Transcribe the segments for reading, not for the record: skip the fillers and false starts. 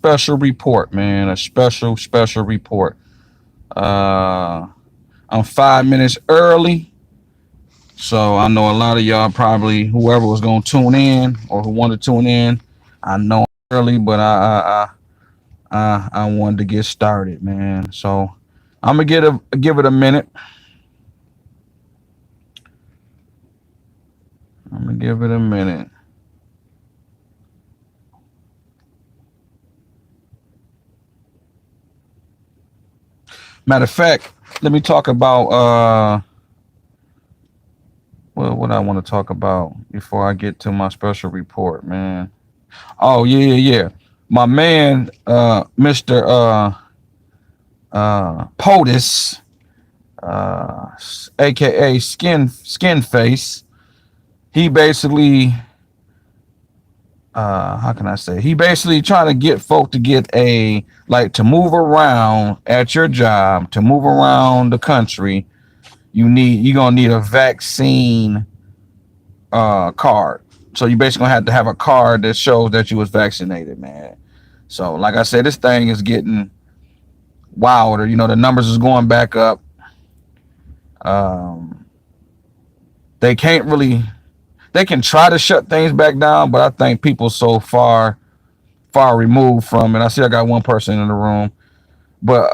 special report, man. A special report. Uh, I'm 5 minutes early, so I know a lot of y'all probably whoever was gonna tune in or who wanted to tune in. I know I'm early, but I wanted to get started, man. So I'm gonna give it a minute. I'm gonna give it a minute. Matter of fact, let me talk about well, what I want to talk about before I get to my special report, man. Oh yeah. My man, Mr. POTUS, aka Skin Face. He basically, how can I say? He basically trying to get folk to get a like to move around at your job, to move around the country. You're gonna need a vaccine card. So you basically gonna have to have a card that shows that you was vaccinated, man. So like I said, this thing is getting wilder. You know, the numbers is going back up. Um, they can't really they can try to shut things back down, but I think people so far removed from it. I see I got one person in the room, but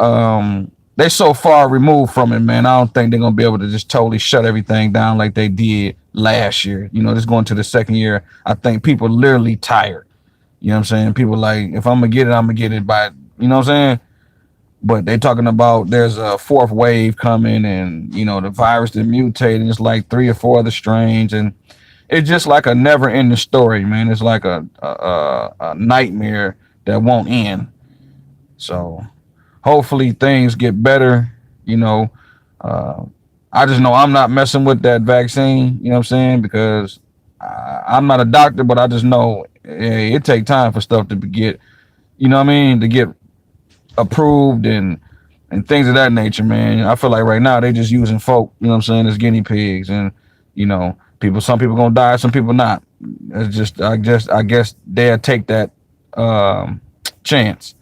they so far removed from it, man. I don't think they're gonna be able to just totally shut everything down like they did last year. You know, just going to the second year. I think people literally tired. You know what I'm saying? People like, if I'm gonna get it by, you know what I'm saying? But they talking about there's a fourth wave coming, and you know the virus that mutated. It's like three or four other strains, and it's just like a never ending story, man. It's like a nightmare that won't end. So hopefully things get better. You know, uh, I just know I'm not messing with that vaccine. You know what I'm saying? Because I'm not a doctor, but I just know it take time for stuff to get. You know what I mean? To get approved and things of that nature, man. I feel like right now they just using folk, you know what I'm saying, as guinea pigs, and you know, some people gonna die, some people not. It's just I guess they'll take that um chance,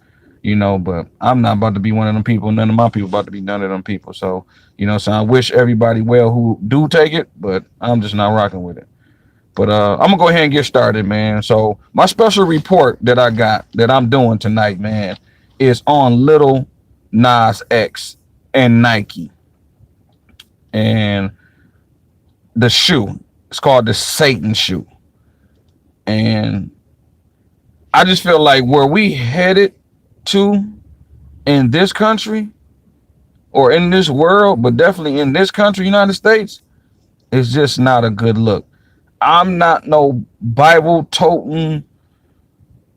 you know, but I'm not about to be one of them people, none of my people about to be none of them people. So, you know, so I wish everybody well who do take it, but I'm just not rocking with it. But I'm gonna go ahead and get started, man. So my special report that I got that I'm doing tonight, man, is on Little Nas X and Nike and the shoe. It's called the Satan shoe, and I just feel like where we headed to in this country or in this world, but definitely in this country, United States, is just not a good look. I'm not no Bible toting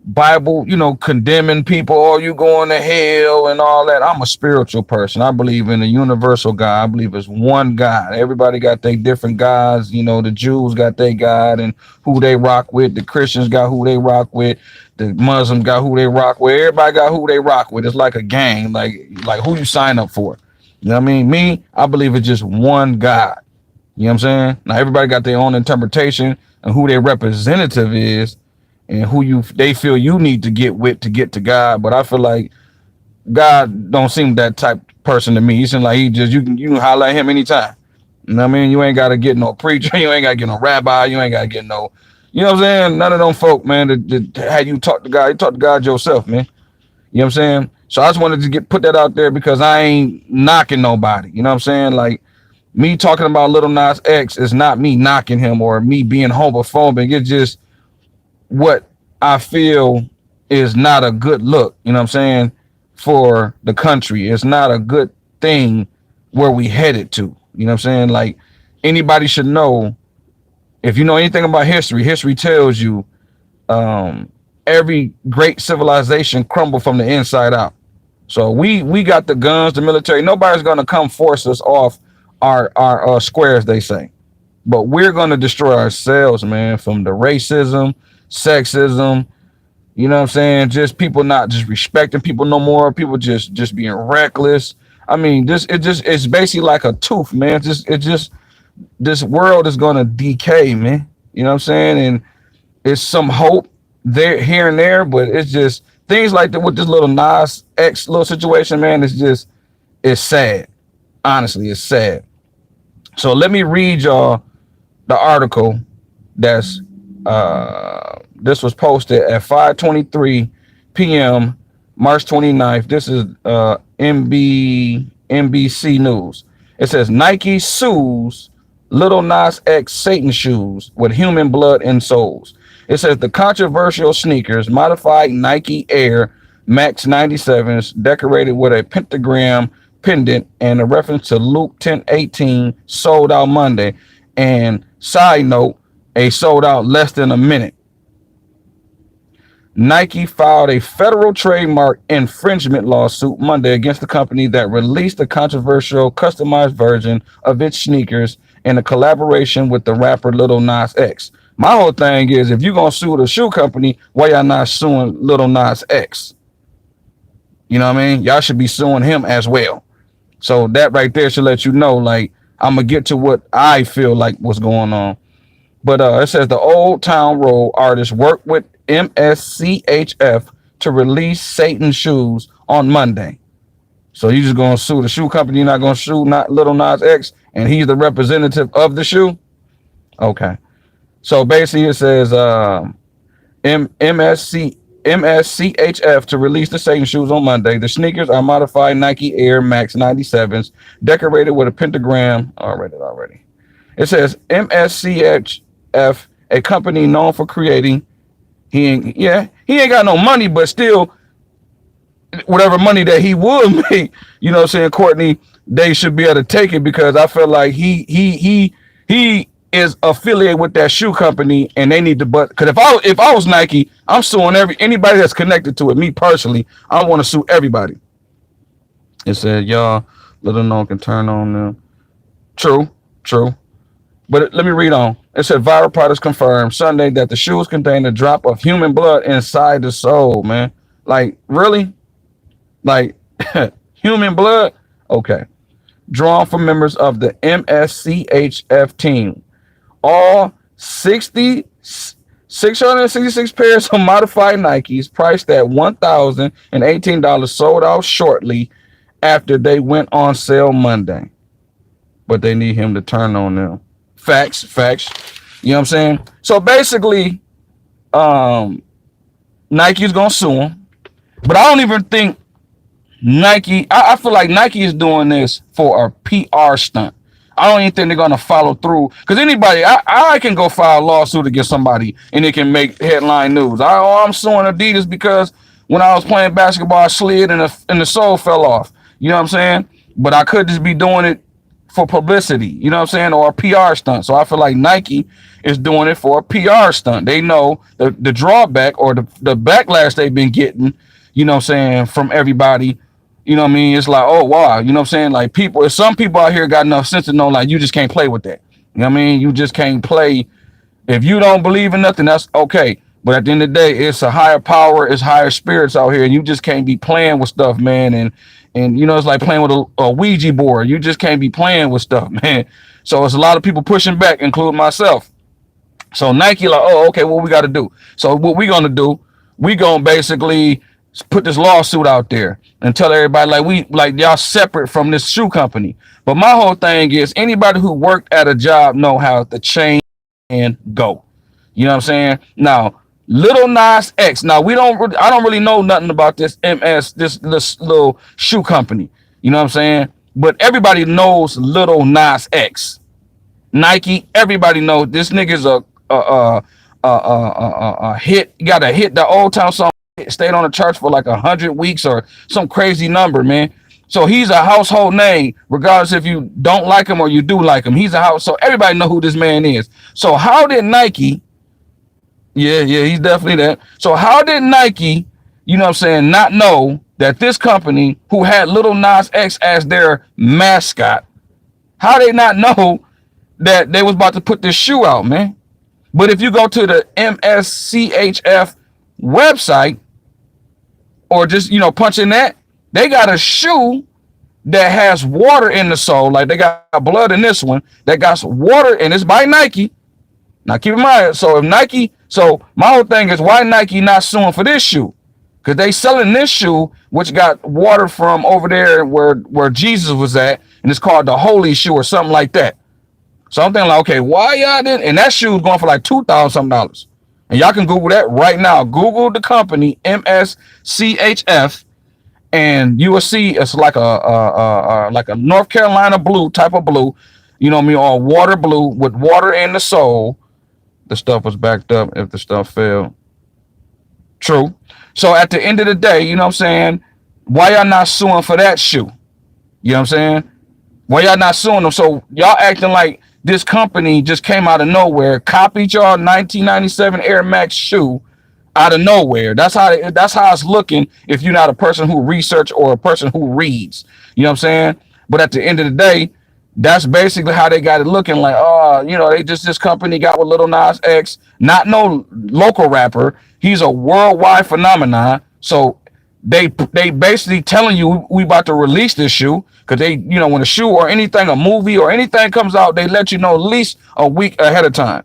Bible, you know, condemning people, oh, you going to hell and all that. I'm a spiritual person. I believe in a universal God. I believe it's one God. Everybody got their different gods. You know, the Jews got their God and who they rock with. The Christians got who they rock with. The Muslims got who they rock with. Everybody got who they rock with. It's like a gang, like who you sign up for. You know what I mean? Me, I believe it's just one God. You know what I'm saying? Now everybody got their own interpretation and who their representative is and who they feel you need to get with to get to God. But I feel like God don't seem that type person to me. He seems like he just you can holler at him anytime. You know what I mean? You ain't gotta get no preacher, you ain't gotta get no rabbi, you ain't gotta get no, you know what I'm saying? None of them folk, man, that had you talk to God, you talk to God yourself, man. You know what I'm saying? So I just wanted to put that out there because I ain't knocking nobody. You know what I'm saying? Like me talking about Little Nas X is not me knocking him or me being homophobic. It's just what I feel is not a good look, you know what I'm saying, for the country. It's not a good thing where we headed to. You know what I'm saying? Like anybody should know, if you know anything about history, history tells you um, every great civilization crumbled from the inside out. So we got the guns, the military. Nobody's gonna come force us off our squares, they say. But we're gonna destroy ourselves, man, from the racism, sexism, you know what I'm saying? Just people not just respecting people no more. People just being reckless. I mean, it's basically like a tooth, man. Just this world is gonna decay, man. You know what I'm saying? And it's some hope there here and there, but it's just things like that with this little Nas X little situation, man, it's sad. Honestly, it's sad. So let me read y'all the article that's this was posted at 5:23 p.m. March 29th. This is NBC News. It says Nike sues Little Nas X Satan shoes with human blood and souls. It says the controversial sneakers, modified Nike Air Max 97s, decorated with a pentagram pendant and a reference to Luke 10:18, sold out Monday. And side note, a sold out less than a minute. Nike filed a federal trademark infringement lawsuit Monday against the company that released the controversial customized version of its sneakers in a collaboration with the rapper Little Nas X. My whole thing is, if you're going to sue the shoe company, why y'all not suing Little Nas X? You know what I mean? Y'all should be suing him as well. So that right there should let you know, like, I'm going to get to what I feel like what's going on. But it says the Old Town Road artist worked with MSCHF to release Satan shoes on Monday. So you just going to sue the shoe company? You're not going to sue not Little Nas X, and he's the representative of the shoe? Okay. So basically it says MSCHF to release the Satan shoes on Monday. The sneakers are modified Nike Air Max 97s, decorated with a pentagram. I read it already. It says MSCHF, a company known for creating. He ain't got no money, but still, whatever money that he would make, you know what I'm saying, Courtney, they should be able to take it, because I feel like he is affiliated with that shoe company, and they need to. But because if I was Nike, I'm suing anybody that's connected to it. Me personally, I want to sue everybody. It said, y'all, little known can turn on them. True. But let me read on. It said viral products confirmed Sunday that the shoes contain a drop of human blood inside the sole, man. Like, really? Like, human blood? Okay. Drawn from members of the MSCHF team. All 666 pairs of modified Nikes priced at $1,018 sold out shortly after they went on sale Monday. But they need him to turn on them. Facts. You know what I'm saying? So basically, Nike's gonna sue him. But I don't even think Nike, I feel like Nike is doing this for a PR stunt. I don't even think they're gonna follow through. Because anybody, I can go file a lawsuit against somebody and it can make headline news. I'm suing Adidas because when I was playing basketball, I slid and the sole fell off. You know what I'm saying? But I could just be doing it for publicity, you know what I'm saying, or a PR stunt. So I feel like Nike is doing it for a PR stunt. They know the drawback or the backlash they've been getting, you know what I'm saying, from everybody. You know what I mean? It's like, oh, wow. You know what I'm saying? Like, some people out here got enough sense to know, like, you just can't play with that. You know what I mean? You just can't play. If you don't believe in nothing, that's okay. But at the end of the day, it's a higher power, it's higher spirits out here, and you just can't be playing with stuff, man. And you know, it's like playing with a Ouija board. You just can't be playing with stuff, man. So it's a lot of people pushing back, including myself. So Nike like, oh, okay, what we got to do? So what we going to do, we going to basically put this lawsuit out there and tell everybody like y'all separate from this shoe company. But my whole thing is anybody who worked at a job know how the chain and go. You know what I'm saying? Now, Little Nas X. Now I don't really know nothing about this this little shoe company. You know what I'm saying? But everybody knows Little Nas X. Nike, everybody knows this nigga's a hit. You got to hit the Old Town song. Stayed on the charts for like 100 weeks or some crazy number, man. So he's a household name, regardless if you don't like him or you do like him. He's a house. So everybody know who this man is. So how did Nike? Yeah, he's definitely that. So how did Nike, you know what I'm saying, not know that this company who had Little Nas X as their mascot, how they not know that they was about to put this shoe out, man? But if you go to the MSCHF website or just, you know, punch in that, they got a shoe that has water in the sole. Like they got blood in this one that got water, and it's by Nike. Now keep in mind, so my whole thing is why Nike not suing for this shoe? Cause they selling this shoe, which got water from over there where Jesus was at, and it's called the Holy Shoe or something like that. So I'm thinking like, okay, why y'all didn't? And that shoe is going for like $2,000. And y'all can Google that right now. Google the company MSCHF, and you will see it's like a North Carolina blue type of blue, you know what I mean, or water blue with water in the sole. The stuff was backed up if the stuff fell. True. So at the end of the day, you know what I'm saying? Why y'all not suing for that shoe? You know what I'm saying? Why y'all not suing them? So y'all acting like this company just came out of nowhere, copied y'all 1997 Air Max shoe out of nowhere. That's how it's looking if you're not a person who research or a person who reads. You know what I'm saying? But at the end of the day, that's basically how they got it looking like. Oh, they just this company got with Lil Nas X, not no local rapper. He's a worldwide phenomenon. So they basically telling you we about to release this shoe because they, when a shoe or anything, a movie or anything comes out, they let you know at least a week ahead of time.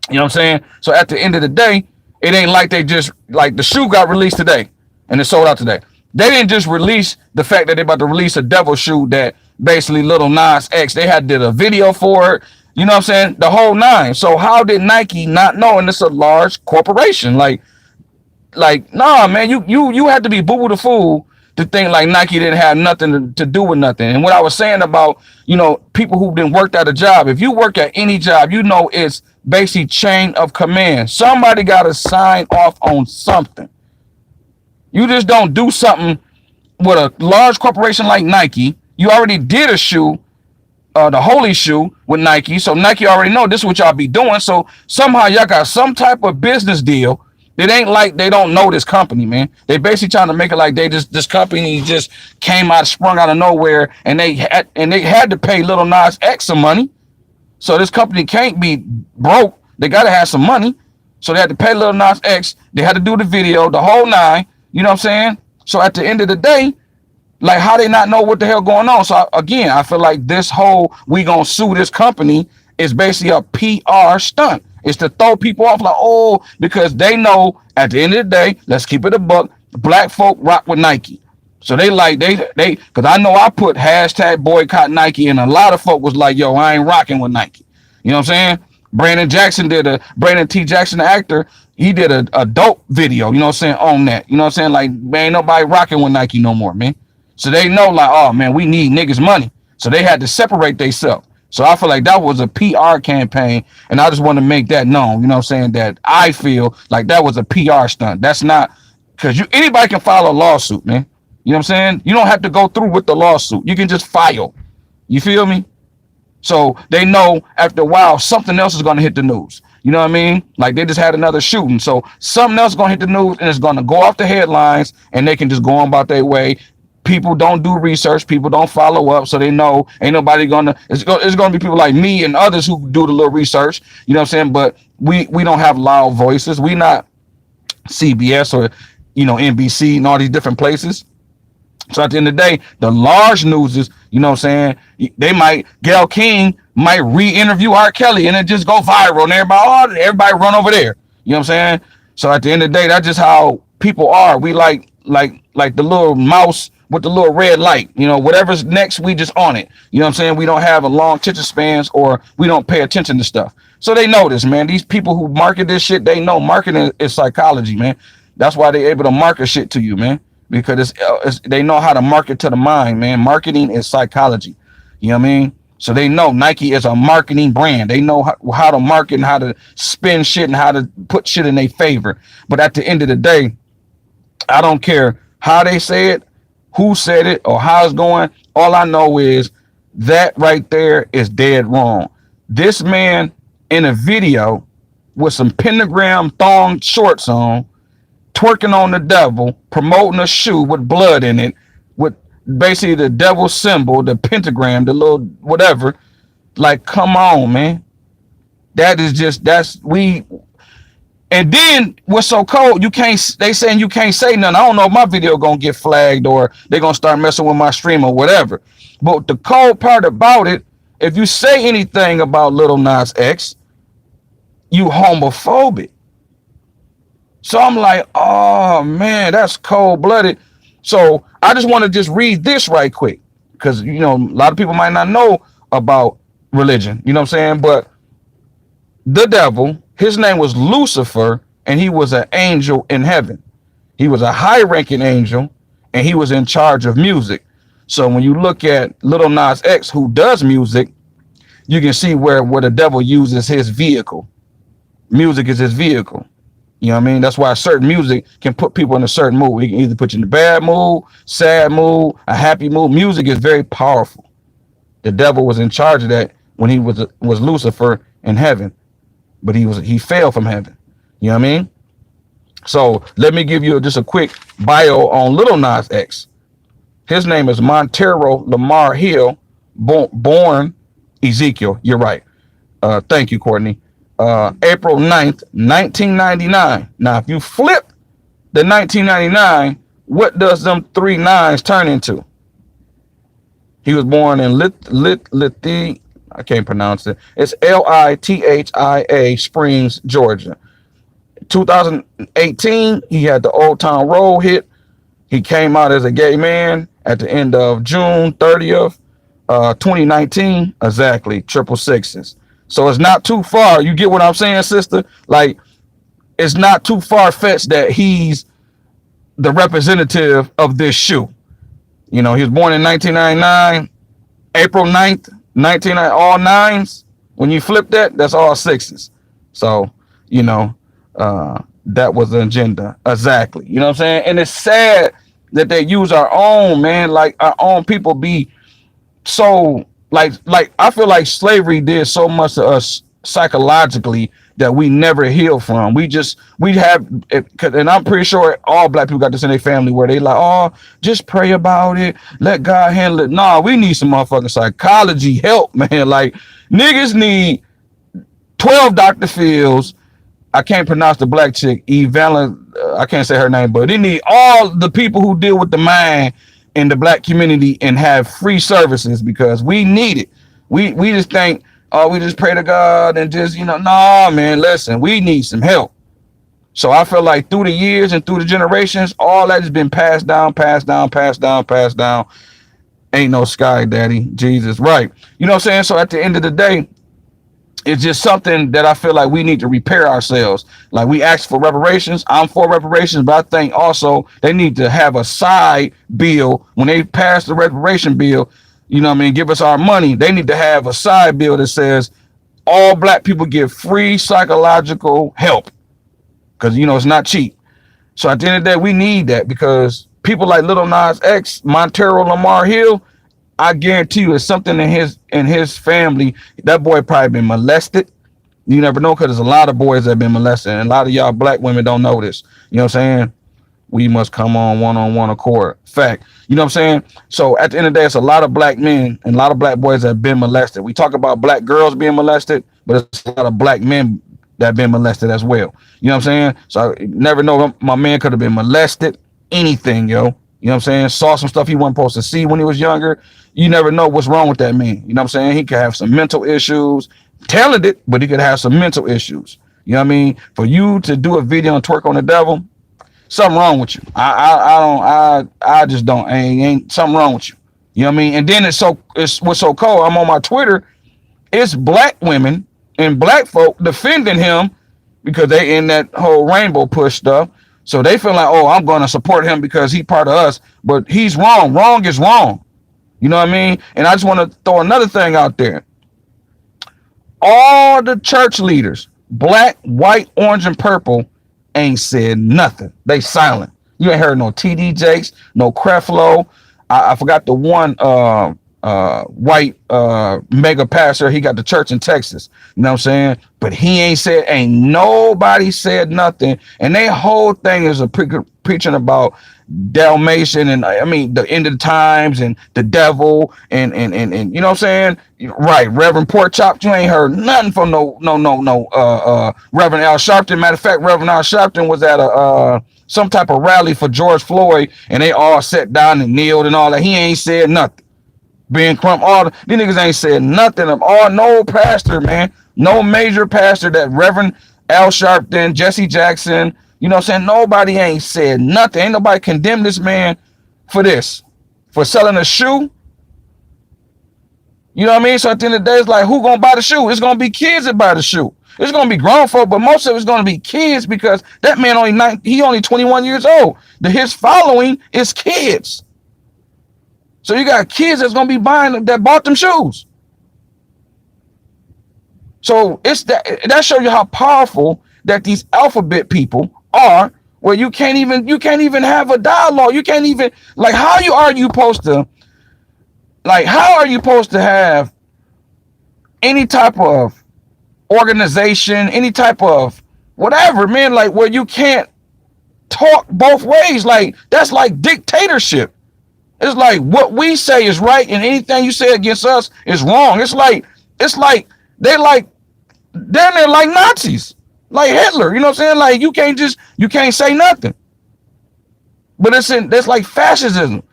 You know what I'm saying? So at the end of the day, it ain't like they just like the shoe got released today and it sold out today. They didn't just release the fact that they about to release a devil shoe that basically Lil Nas X, they had did a video for it. You know what I'm saying? The whole nine. So how did Nike not know? And it's a large corporation. Like, nah, man, you had to be boo boo the fool to think like Nike didn't have nothing to do with nothing. And what I was saying about, people who didn't work at a job, if you work at any job, it's basically chain of command. Somebody got to sign off on something. You just don't do something with a large corporation like Nike. You already did a shoe, the Holy Shoe with Nike. So Nike already know this is what y'all be doing. So somehow y'all got some type of business deal. It ain't like they don't know this company, man. They basically trying to make it like this company just sprung out of nowhere, and they had to pay Lil Nas X some money. So this company can't be broke. They gotta have some money. So they had to pay Lil Nas X. They had to do the video, the whole nine. You know what I'm saying? So at the end of the day, like, how they not know what the hell going on? So again, I feel like this whole we gonna sue this company is basically a PR stunt. It's to throw people off like, oh, because they know at the end of the day, let's keep it a buck, black folk rock with Nike. So they because I know I put hashtag boycott Nike, and a lot of folk was like, yo, I ain't rocking with Nike. You know what I'm saying? Brandon T. Jackson, the actor, he did a dope video, you know what I'm saying, on that. You know what I'm saying? Like, man, ain't nobody rocking with Nike no more, man. So they know like, oh man, we need niggas money. So they had to separate themselves. So I feel like that was a PR campaign, and I just want to make that known. You know what I'm saying? That I feel like that was a PR stunt. That's not because anybody can file a lawsuit, man. You know what I'm saying? You don't have to go through with the lawsuit. You can just file. You feel me? So they know after a while something else is going to hit the news. You know what I mean? Like they just had another shooting. So something else is going to hit the news, and it's going to go off the headlines, and they can just go on about their way. People don't do research. People don't follow up, so they know ain't nobody gonna. It's gonna be people like me and others who do the little research. You know what I'm saying? But we don't have loud voices. We not CBS or NBC and all these different places. So at the end of the day, the large news is, you know what I'm saying? Gayle King might re-interview R. Kelly and it just go viral, and everybody run over there. You know what I'm saying? So at the end of the day, that's just how people are. We like the little mouse with the little red light. Whatever's next, we just on it. You know what I'm saying? We don't have a long attention spans, or we don't pay attention to stuff. So they know this, man. These people who market this shit, they know marketing is psychology, man. That's why they're able to market shit to you, man. Because they know how to market to the mind, man. Marketing is psychology. You know what I mean? So they know Nike is a marketing brand. They know how to market and how to spin shit and how to put shit in their favor. But at the end of the day, I don't care how they say it, who said it, or how it's going. All I know is that right there is dead wrong. This man in a video with some pentagram thong shorts on, twerking on the devil, promoting a shoe with blood in it, with basically the devil symbol, the pentagram, the little whatever. Like, come on, man. And then what's so cold, they saying you can't say nothing. I don't know if my video gonna get flagged or they're gonna start messing with my stream or whatever. But the cold part about it, if you say anything about Lil Nas X, you homophobic. So I'm like, oh man, that's cold blooded. So I just want to just read this right quick because you know a lot of people might not know about religion. You know what I'm saying? But the devil, his name was Lucifer, and he was an angel in heaven. He was a high ranking angel, and he was in charge of music. So when you look at Little Nas X, who does music, you can see where the devil uses his vehicle. Music is his vehicle. You know what I mean? That's why certain music can put people in a certain mood. It can either put you in a bad mood, sad mood, a happy mood. Music is very powerful. The devil was in charge of that when he was Lucifer in heaven, but he fell from heaven. You know what I mean? So let me give you just a quick bio on Little Nas X. His name is Montero Lamar Hill, born Ezekiel. You're right. Thank you, Courtney. April 9th, 1999. Now, if you flip the 1999, what does them three nines turn into? He was born in Lithia. I can't pronounce it. It's Lithia Springs, Georgia. 2018, he had the Old Town Road hit. He came out as a gay man at the end of June 30th, 2019. Exactly, triple sixes. So it's not too far. You get what I'm saying, sister? Like, it's not too far fetched that he's the representative of this shoe. You know, he was born in 1999, April 9th, 1999, all nines. When you flip that, that's all sixes. So, you know, that was the agenda. Exactly. You know what I'm saying? And it's sad that they use our own, man, like our own people be so like I feel like slavery did so much to us psychologically that we never heal from. We have and I'm pretty sure all black people got this in their family where they like, oh, just pray about it, let God handle it. Nah, we need some motherfucking psychology help, man. Like niggas need 12 Dr. Phil's. I can't pronounce the black chick, I can't say her name, but they need all the people who deal with the mind in the black community and have free services because we need it. We just think, oh, we just pray to God and just, you know, nah, man, listen, we need some help. So I feel like through the years and through the generations, all that has been passed down, passed down, passed down, passed down. Ain't no sky daddy, Jesus, right? You know what I'm saying? So at the end of the day, it's just something that I feel like we need to repair ourselves. Like we ask for reparations. I'm for reparations, but I think also they need to have a side bill when they pass the reparation bill. You know what I mean? Give us our money. They need to have a side bill that says all black people get free psychological help because, you know, it's not cheap. So at the end of the day, we need that because people like Little Nas X, Montero Lamar Hill, I guarantee you, it's something in his family. That boy probably been molested. You never know because there's a lot of boys that have been molested, and a lot of y'all black women don't know this. You know what I'm saying? We must come on one accord. Fact. You know what I'm saying? So at the end of the day, it's a lot of black men and a lot of black boys that have been molested. We talk about black girls being molested, but it's a lot of black men that have been molested as well. You know what I'm saying? So I never know, my man could have been molested, anything, yo. You know what I'm saying? Saw some stuff he wasn't supposed to see when he was younger. You never know what's wrong with that man. You know what I'm saying? He could have some mental issues, talented, but he could have some mental issues. You know what I mean? For you to do a video and twerk on the devil, something wrong with you. I just don't, ain't something wrong with you. You know what I mean? And then it's what's so cold. I'm on my Twitter. It's black women and black folk defending him because they in that whole rainbow push stuff. So they feel like, oh, I'm going to support him because he's part of us. But he's wrong. Wrong is wrong. You know what I mean? And I just want to throw another thing out there. All the church leaders, black, white, orange, and purple, ain't said nothing. They silent. You ain't heard no TD Jakes, no Creflo. I forgot the one white mega pastor. He got the church in Texas. You know what I'm saying? But he ain't nobody said nothing. And their whole thing is preaching about Dalmatian and I mean the end of the times and the devil and you know what I'm saying? Right, Reverend Pork Chop, you ain't heard nothing from no Reverend Al Sharpton. Matter of fact, Reverend Al Sharpton was at a some type of rally for George Floyd and they all sat down and kneeled and all that. He ain't said nothing. Ben Crump, these niggas ain't said nothing of all, no pastor, man, no major pastor that Reverend Al Sharpton, Jesse Jackson, You know what I'm saying? Nobody ain't said nothing. Ain't nobody condemned this man for this, for selling a shoe. You know what I mean? So at the end of the day, it's like, who gonna buy the shoe? It's gonna be kids that buy the shoe. It's gonna be grown folk, but most of it's gonna be kids because that man he only 21 years old. His following is kids. So you got kids that's gonna be buying that bought them shoes. So it's that shows you how powerful that these alphabet people are, where you can't even have a dialogue. You can't even, like, how are you supposed to have any type of organization, any type of whatever, man, like, where you can't talk both ways? Like, that's like dictatorship. It's like what we say is right and anything you say against us is wrong. It's like they're like Nazis, like Hitler. You know what I'm saying? Like, you can't say nothing. But that's like fascism.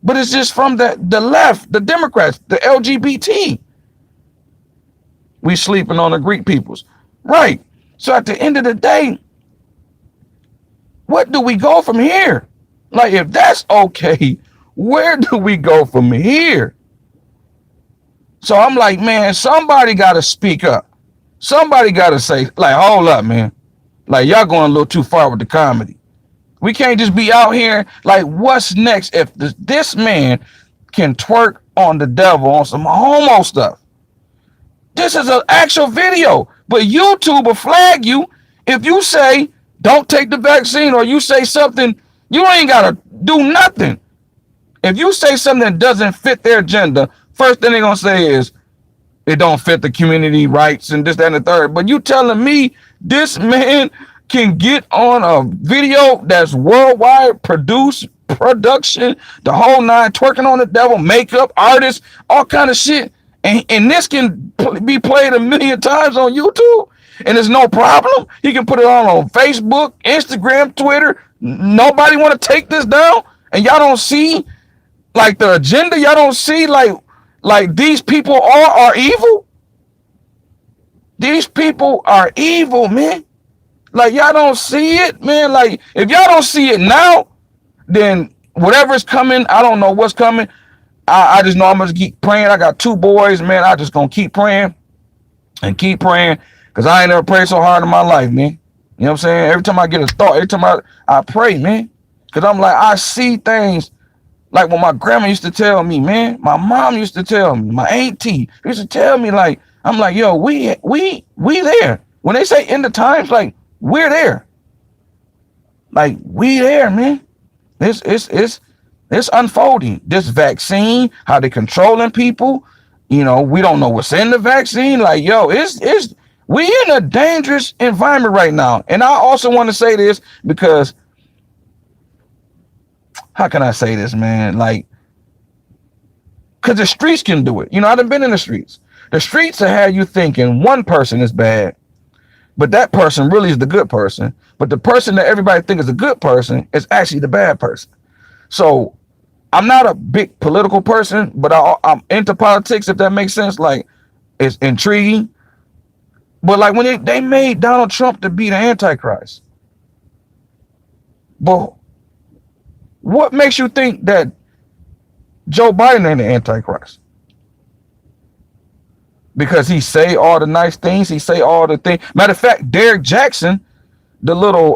But it's just from the left, the Democrats, the LGBT. We sleeping on the Greek peoples. Right. So at the end of the day, what do we go from here? Like, if that's okay, where do we go from here? So I'm like, man, somebody got to speak up. Somebody got to say, like, hold up, man. Like, y'all going a little too far with the comedy. We can't just be out here. Like, what's next if this man can twerk on the devil on some homo stuff? This is an actual video, but YouTube will flag you if you say don't take the vaccine, or you say something. You ain't got to do nothing. If you say something that doesn't fit their agenda, first thing they're going to say is it don't fit the community rights and this, that, and the third. But you telling me this man can get on a video that's worldwide production, the whole nine, twerking on the devil, makeup, artists, all kind of shit. And this can be played 1 million times on YouTube, and there's no problem. He can put it on Facebook, Instagram, Twitter. Nobody want to take this down, and y'all don't see, like, the agenda. Y'all don't see, like these people are evil. These people are evil, man. Like, y'all don't see it, man. Like, if y'all don't see it now, then whatever's coming, I don't know what's coming. I just know I'm going to keep praying. I got 2 boys, man. I just going to keep praying and keep praying, because I ain't never prayed so hard in my life, man. You know what I'm saying? Every time I get a thought, every time I pray, man, because I'm like, I see things like what my grandma used to tell me, man. My mom used to tell me. My auntie used to tell me, like, I'm like, yo, we there. When they say end of times, like, we're there. Like, we there, man. It's unfolding. This vaccine, how they controlling people. You know, we don't know what's in the vaccine. Like, yo, we in a dangerous environment right now. And I also want to say this because, how can I say this, man? Like, because the streets can do it. You know, I've been in the streets. The streets will have you thinking one person is bad, but that person really is the good person. But the person that everybody thinks is a good person is actually the bad person. So I'm not a big political person, but I'm into politics, if that makes sense. Like, it's intriguing. But like, when they made Donald Trump to be the Antichrist, but what makes you think that Joe Biden ain't the Antichrist? Because he say all the nice things, he say all the things. Matter of fact, Derek Jackson, the little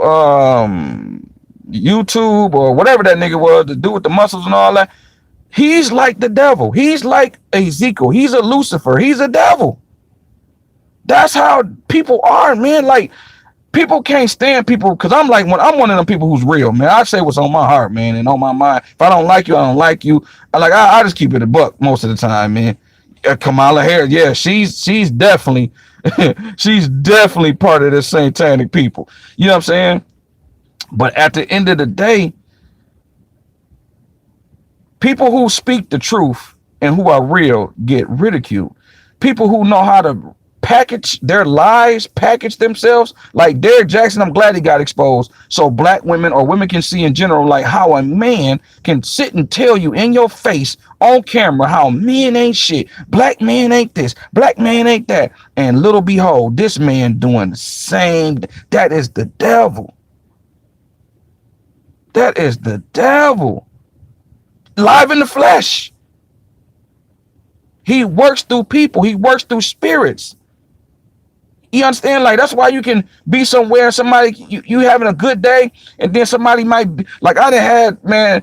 YouTube or whatever that nigga was, to do with the muscles and all that, he's like the devil. He's like Ezekiel. He's a Lucifer. He's a devil. That's how people are, man. Like, people can't stand people, because I'm like, when I'm one of them people who's real, man. I say what's on my heart, man, and on my mind. If I don't like you, I don't like you. I just keep it a buck most of the time, man. Kamala Harris, yeah, she's definitely she's definitely part of the satanic people. You know what I'm saying? But at the end of the day, people who speak the truth and who are real get ridiculed. People who know how to package their lies, package themselves. Like Derrick Jackson, I'm glad he got exposed. So black women or women can see in general, like how a man can sit and tell you in your face on camera how men ain't shit. Black man ain't this, black man ain't that. And little behold, this man doing the same. That is the devil. That is the devil. Live in the flesh. He works through people. He works through spirits. You understand? Like, that's why you can be somewhere, somebody, you having a good day, and then somebody might be, like I done had, man,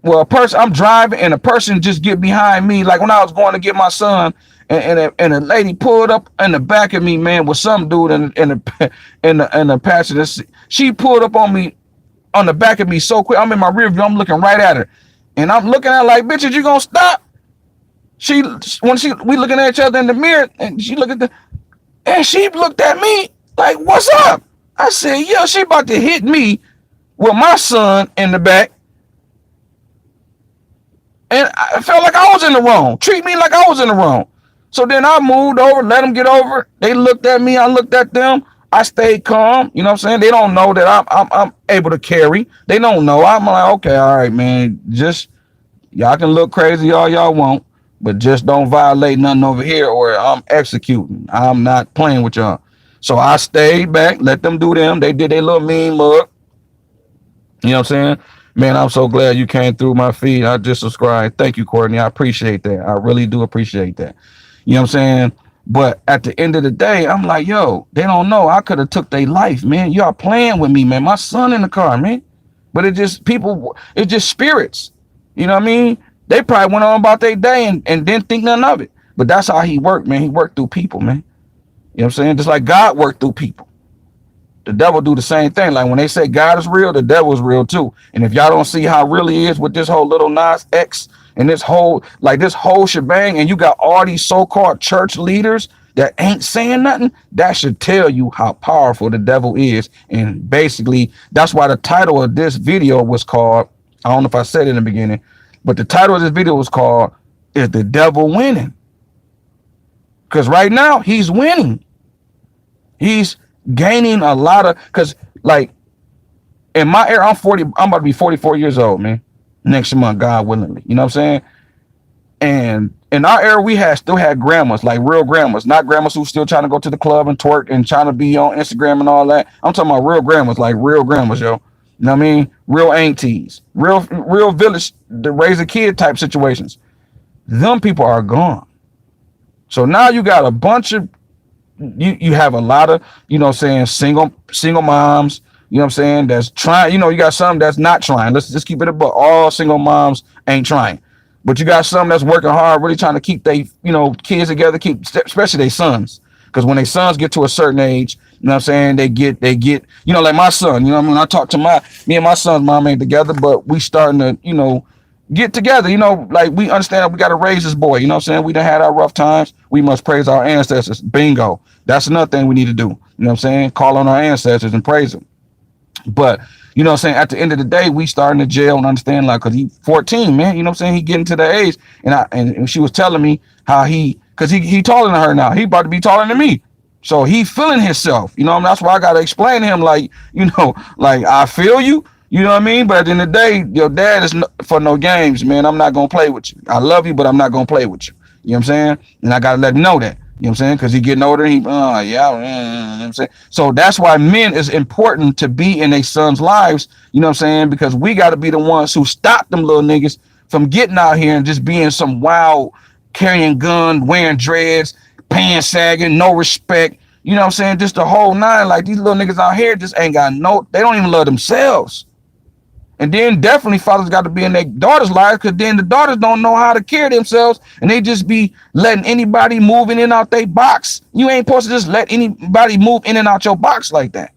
well, a person, I'm driving, and a person just get behind me, like when I was going to get my son, and a lady pulled up in the back of me, man, with some dude in the passenger seat. She pulled up on me, on the back of me so quick. I'm in my rear view, I'm looking right at her, and I'm looking at her like, bitch, is you gonna stop? We looking at each other in the mirror, and she looked at me like, what's up? I said, yo, she about to hit me with my son in the back. And I felt like I was in the wrong. Treat me like I was in the wrong. So then I moved over, let them get over. They looked at me, I looked at them. I stayed calm. You know what I'm saying? They don't know that I'm able to carry. They don't know. I'm like, okay, all right, man. Just, y'all can look crazy all y'all want, but just don't violate nothing over here or I'm executing. I'm not playing with y'all. So I stayed back, let them do them. They did their little mean look. You know what I'm saying? Man, I'm so glad you came through my feed. I just subscribed. Thank you, Courtney. I appreciate that. I really do appreciate that. You know what I'm saying? But at the end of the day, I'm like, yo, they don't know. I could have took their life, man. Y'all playing with me, man. My son in the car, man. But it's just spirits. You know what I mean? They probably went on about their day and didn't think nothing of it. But that's how he worked, man. He worked through people, man. You know what I'm saying? Just like God worked through people. The devil do the same thing. Like when they say God is real, the devil is real too. And if y'all don't see how it really is with this whole little Nas X and this whole shebang, and you got all these so-called church leaders that ain't saying nothing, that should tell you how powerful the devil is. And basically, that's why the title of this video was called, I don't know if I said it in the beginning, but the title of this video was called, Is the Devil Winning? Because right now, he's winning. He's gaining a lot of, because like in my era, I'm about to be 44 years old, man. Next month, God willingly. You know what I'm saying? And in our era, we still had grandmas, like real grandmas, not grandmas who still trying to go to the club and twerk and trying to be on Instagram and all that. I'm talking about real grandmas, like real grandmas, yo. You know what I mean? Real aunties, real village to raise a kid type situations. Them people are gone. So now you got a bunch of, you have a lot of, you know what I'm saying, single moms, you know what I'm saying, that's trying, you know, you got some that's not trying. Let's just keep it above. All single moms ain't trying. But you got some that's working hard, really trying to keep they, you know, kids together, especially their sons. Because when their sons get to a certain age, you know what I'm saying, they get, you know, like my son, you know what I mean? I talk to me and my son's mom ain't together, but we starting to, you know, get together, you know, like we understand that we got to raise this boy, you know what I'm saying? We done had our rough times. We must praise our ancestors. Bingo. That's another thing we need to do. You know what I'm saying? Call on our ancestors and praise them. But, you know what I'm saying? At the end of the day, we starting to jail and understand, like, cause he's 14, man, you know what I'm saying? He getting to the age. And she was telling me how cause he taller than her now. He about to be taller than me. So he feeling himself, you know what I mean? That's why I got to explain to him, like, you know, like I feel you. You know what I mean? But at the end of the day, your dad is for no games, man. I'm not going to play with you. I love you, but I'm not going to play with you. You know what I'm saying? And I got to let him know that. You know what I'm saying? Because he getting older. You know what I'm saying? So that's why men is important to be in their sons' lives. You know what I'm saying? Because we got to be the ones who stop them little niggas from getting out here and just being some wild, carrying gun, wearing dreads, pants sagging, no respect. You know what I'm saying? Just the whole nine. Like these little niggas out here just ain't got they don't even love themselves. And then definitely fathers got to be in their daughters' lives, because then the daughters don't know how to carry themselves, and they just be letting anybody move in and out their box. You ain't supposed to just let anybody move in and out your box like that.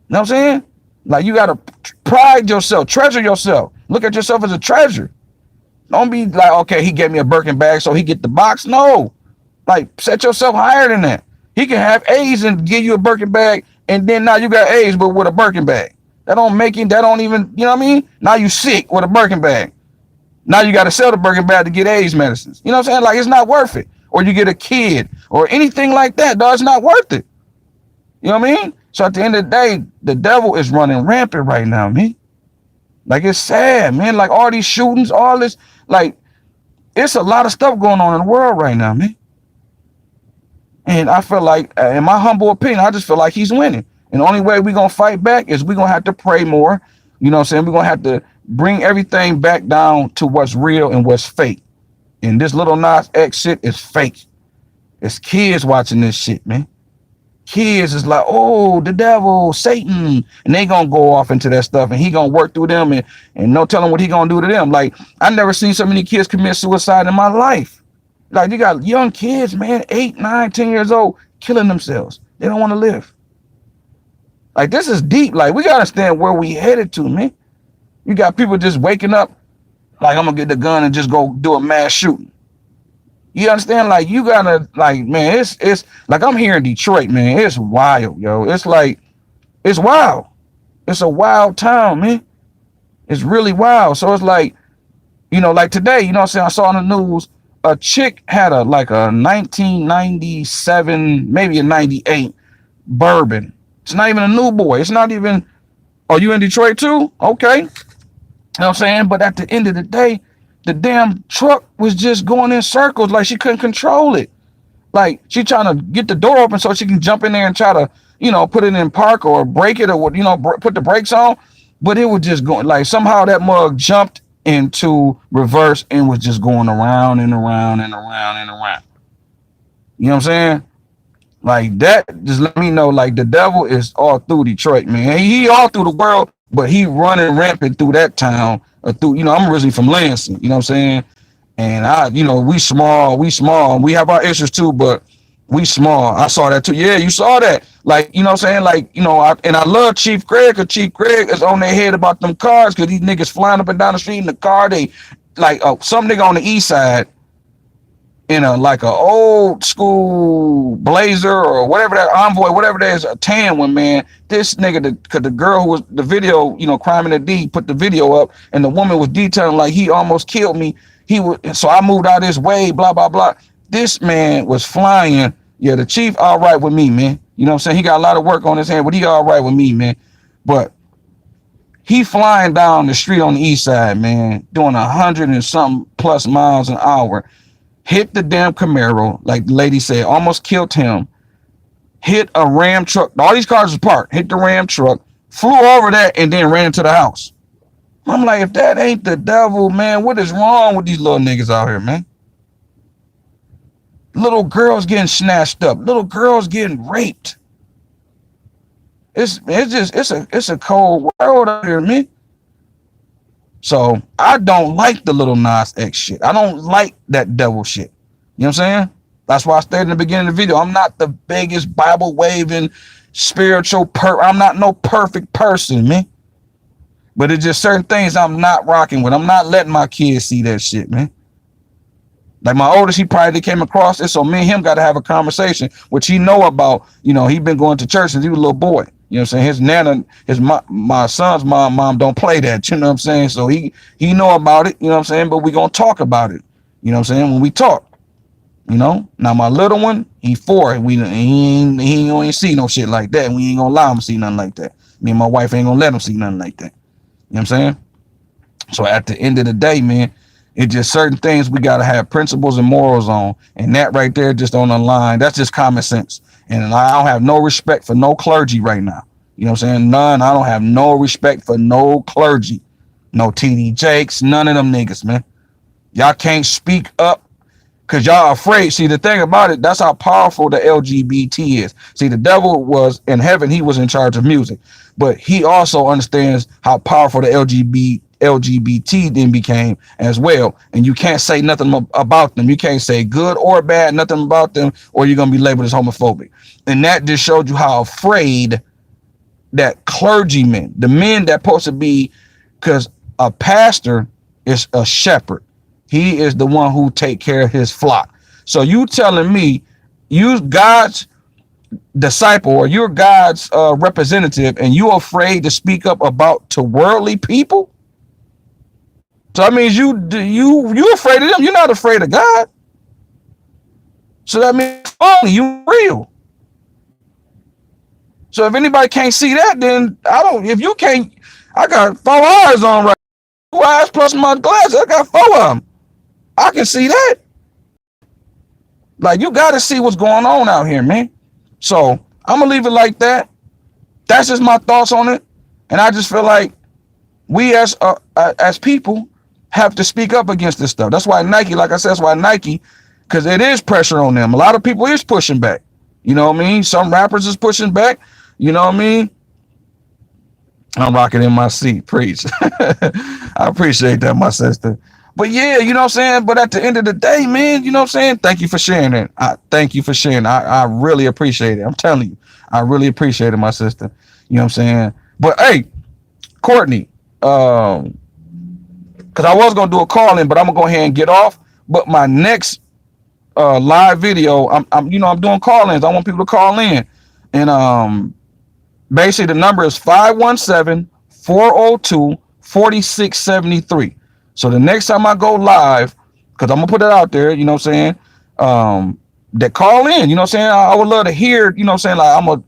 You know what I'm saying? Like you got to pride yourself, treasure yourself. Look at yourself as a treasure. Don't be like, okay, he gave me a Birkin bag, so he get the box. No, like set yourself higher than that. He can have A's and give you a Birkin bag, and then now you got A's, but with a Birkin bag. That don't make it, that don't even, you know what I mean? Now you sick with a Birkin bag. Now you got to sell the Birkin bag to get AIDS medicines. You know what I'm saying? Like, it's not worth it. or you get a kid or anything like that, dog. It's not worth it. You know what I mean? So at the end of the day, the devil is running rampant right now, man. Like, it's sad, man. Like, all these shootings, all this, like, it's a lot of stuff going on in the world right now, man. And I feel like, in my humble opinion, I just feel like he's winning. And the only way we're going to fight back is we're going to have to pray more. You know what I'm saying? We're going to have to bring everything back down to what's real and what's fake. And this Lil Nas X shit is fake. It's kids watching this shit, man. Kids is like, oh, the devil, Satan, and they gonna go off into that stuff, and he gonna work through them, and no telling what he gonna do to them. Like, I never seen so many kids commit suicide in my life. Like, you got young kids, man, 8, 9, 10 years old, killing themselves. They don't want to live. Like, this is deep. Like, we gotta understand where we headed to, man. You got people just waking up, like, I'm gonna get the gun and just go do a mass shooting. You understand? Like, you gotta, like, man, it's like, I'm here in Detroit, man. It's wild, yo. It's like, it's wild. It's a wild town, man. It's really wild. So it's like, you know, like today, you know what I'm saying? I saw on the news, a chick had a 1997, maybe a 98 Bourbon. It's not even a new boy. It's not even, oh, you in Detroit too? Okay. You know what I'm saying? But at the end of the day, the damn truck was just going in circles, like she couldn't control it. Like, she trying to get the door open so she can jump in there and try to, you know, put it in park or break it or, you know, put the brakes on. But it was just going, like, somehow that mug jumped into reverse and was just going around and around and around and around. You know what I'm saying? Like, that just let me know, like, the devil is all through Detroit, man. He all through the world, but he running rampant through that town. Through, you know, I'm originally from Lansing, you know what I'm saying? And you know, we small, we have our issues too, but we small. I saw that too. Yeah, you saw that. Like, you know what I'm saying? Like, you know, I love Chief Craig, because Chief Craig is on their head about them cars, because these niggas flying up and down the street in the car. They, like, some nigga on the east side in a, like, a old school Blazer or whatever, that Envoy, whatever that is, a tan one, man. This nigga, the girl who was the video, you know, Crime in the D, put the video up, and the woman was detailing, like, he almost killed me. He was, so I moved out his way, blah, blah, blah. This man was flying. Yeah, the chief all right with me, man. You know what I'm saying? He got a lot of work on his hand, but he all right with me, man. But he flying down the street on the east side, man, doing 100 and something plus miles an hour. Hit the damn Camaro, like the lady said, almost killed him. Hit a Ram truck. All these cars was parked. Hit the Ram truck, flew over that, and then ran into the house. I'm like, if that ain't the devil, man, what is wrong with these little niggas out here, man? Little girls getting snatched up. Little girls getting raped. It's a cold world out here, man. So I don't like the Lil Nas X shit. I don't like that devil shit. You know what I'm saying? That's why I stated in the beginning of the video, I'm not the biggest Bible waving spiritual I'm not no perfect person, man. But it's just certain things I'm not rocking with. I'm not letting my kids see that shit, man. Like, my oldest, he probably came across it, so me and him got to have a conversation, which he know about. You know, he been going to church since he was a little boy. You know what I'm saying? His nana, my son's mom don't play that. You know what I'm saying? So he know about it. You know what I'm saying? But we gonna talk about it. You know what I'm saying? When we talk. You know? Now, my little one, he 4. He ain't see no shit like that. We ain't gonna allow him to see nothing like that. Me and my wife ain't gonna let him see nothing like that. You know what I'm saying? So at the end of the day, man, it's just certain things we got to have principles and morals on. And that right there, just on the line, that's just common sense. And I don't have no respect for no clergy right now. You know what I'm saying? None. I don't have no respect for no clergy. No TD Jakes, none of them niggas, man. Y'all can't speak up because y'all afraid. See, the thing about it, that's how powerful the LGBT is. See, the devil was in heaven. He was in charge of music. But he also understands how powerful the LGBT then became as well. And you can't say nothing about them. You can't say good or bad, nothing about them, or you're going to be labeled as homophobic. And that just showed you how afraid that clergymen, the men that supposed to be, because a pastor is a shepherd. He is the one who take care of his flock. So you telling me you God's disciple or you're God's representative and you're afraid to speak up about to worldly people? So that means you afraid of them. You're not afraid of God. So that means you real. So if anybody can't see that, then I don't. If you can't, I got 4 eyes on right. 2 eyes plus my glasses. I got 4 of them. I can see that. Like you got to see what's going on out here, man. So I'm gonna leave it like that. That's just my thoughts on it, and I just feel like we as people have to speak up against this stuff. That's why Nike, like I said, that's why Nike, because it is pressure on them. A lot of people is pushing back. You know what I mean? Some rappers is pushing back. You know what I mean? I'm rocking in my seat. Preach. I appreciate that, my sister. But yeah, you know what I'm saying? But at the end of the day, man, you know what I'm saying? Thank you for sharing it. Thank you for sharing. I really appreciate it. I'm telling you, I really appreciate it, my sister. You know what I'm saying? But hey, Courtney, because I was gonna do a call in, but I'm gonna go ahead and get off. But my next live video, I'm I'm doing call ins. I want people to call in, and basically the number is 517-402-4673. So the next time I go live, because I'm gonna put it out there, you know what I'm saying? That call in, you know what I'm saying? I would love to hear, you know what I'm saying?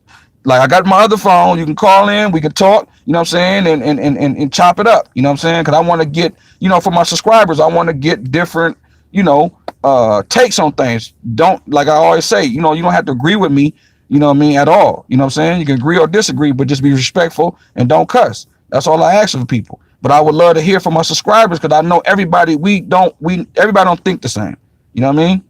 Like I got my other phone, you can call in, we can talk, you know what I'm saying, and chop it up, you know what I'm saying? Because I want to get, for my subscribers, I want to get different, takes on things. Don't, like I always say, you don't have to agree with me, you know what I mean, at all. You know what I'm saying? You can agree or disagree, but just be respectful and don't cuss. That's all I ask of people. But I would love to hear from my subscribers because I know everybody everybody don't think the same. You know what I mean?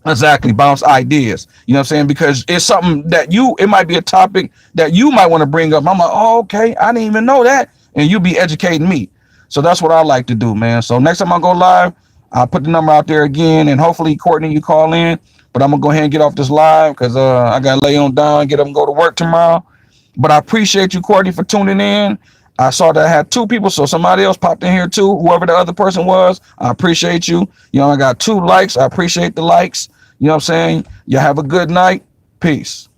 Exactly. Bounce ideas. You know what I'm saying? Because it's something that it might be a topic that you might want to bring up. I'm like, oh, okay, I didn't even know that. And you be educating me. So that's what I like to do, man. So next time I go live, I'll put the number out there again, and hopefully, Courtney, you call in. But I'm gonna go ahead and get off this live because I gotta lay on down and get up and go to work tomorrow. But I appreciate you, Courtney, for tuning in. I saw that I had 2 people, so somebody else popped in here too. Whoever the other person was, I appreciate you. I got 2 likes. I appreciate the likes. You know what I'm saying? You have a good night. Peace.